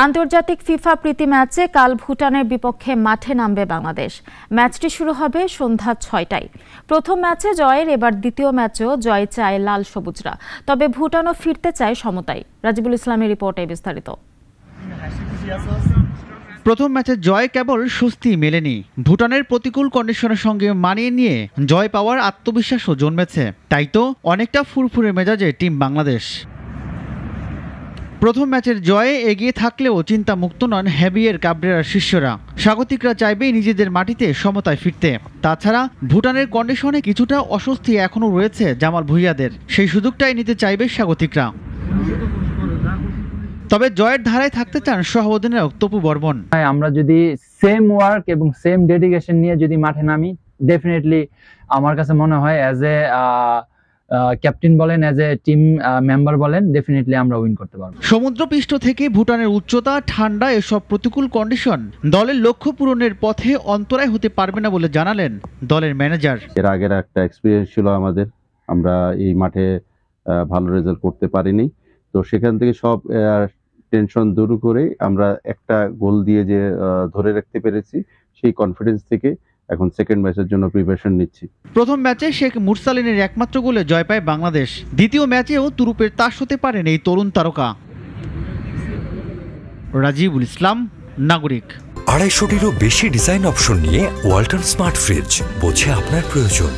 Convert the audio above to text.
আন্তর্জাতিক ফিফা প্রীতি ম্যাচে কাল ভুটানের বিপক্ষে মাঠে নামবে বাংলাদেশ। ম্যাচটি শুরু হবে সন্ধ্যা ৬টায়। প্রথম ম্যাচে জয়ের এবার দ্বিতীয় ম্যাচেও জয় চায় লাল সবুজরা, তবে ভুটানও ফিরতে চায় সমতায়। রাজিবুল ইসলামের রিপোর্টে বিস্তারিত। প্রথম ম্যাচে জয় কেবল স্বস্তি মেলেনি, ভুটানের প্রতিকূল কন্ডিশনের সঙ্গে মানিয়ে নিয়ে জয় পাওয়ার আত্মবিশ্বাসও জন্মেছে। তাই তো অনেকটা ফুরফুরে মেজাজে টিম বাংলাদেশ। প্রথম ম্যাচের জয়ে এগিয়ে থাকলেও চিন্তা মুক্ত নন হ্যাভিয়ের কাবরেরার শিষ্যরা। স্বাগতিকরা চাইবে নিজেদের মাটিতে সমতায় ফিরতে। তাছাড়া ভুটানের কন্ডিশনে কিছুটা অস্বস্তি এখনও রয়েছে জামাল ভুঁইয়াদের, সেই সুযোগটাই নিতে চাইবে স্বাগতিকরা। তবে জয়ের ধারায় থাকতে চান সহ অধিনায়ক তপু বর্মন। আমরা যদি সেম ওয়ার্ক এবং সেম ডেডিকেশন নিয়ে যদি মাঠে নামি, ডেফিনেটলি আমার কাছে মনে হয় অ্যাজ এ ক্যাপ্টেন বলেন, অ্যাজ এ টিম মেম্বার বলেন, ডেফিনেটলি আমরা উইন করতে পারবো। সমুদ্রপৃষ্ঠ থেকে ভুটানের উচ্চতা, ঠান্ডা এসব প্রতিকূল কন্ডিশন দলের লক্ষ্য পূরণের পথে অন্তরায় হতে পারবে না বলে জানালেন দলের ম্যানেজার। এর আগের একটা এক্সপিরিয়েন্স ছিল আমাদের, আমরা এই মাঠে ভালো রেজাল্ট করতে পারিনি। তো সেখান থেকে সব টেনশন দূর করে আমরা একটা গোল দিয়ে যে ধরে রাখতে পেরেছি, সেই কনফিডেন্স থেকে এখন সেকেন্ড ম্যাচের জন্য প্রিপারেশন নিচ্ছি। প্রথম ম্যাচে শেখ মুরসালিনের একমাত্র গোলে জয় পায় বাংলাদেশ। দ্বিতীয় ম্যাচেও তুরুপের তাস হতে পারেন এই তরুণ তারকা। রাজিবুল ইসলাম, নাগরিক। 250-টিরও বেশি ডিজাইন অপশন নিয়ে ওয়ালটন স্মার্ট ফ্রিজ, বোঝে আপনার প্রয়োজন।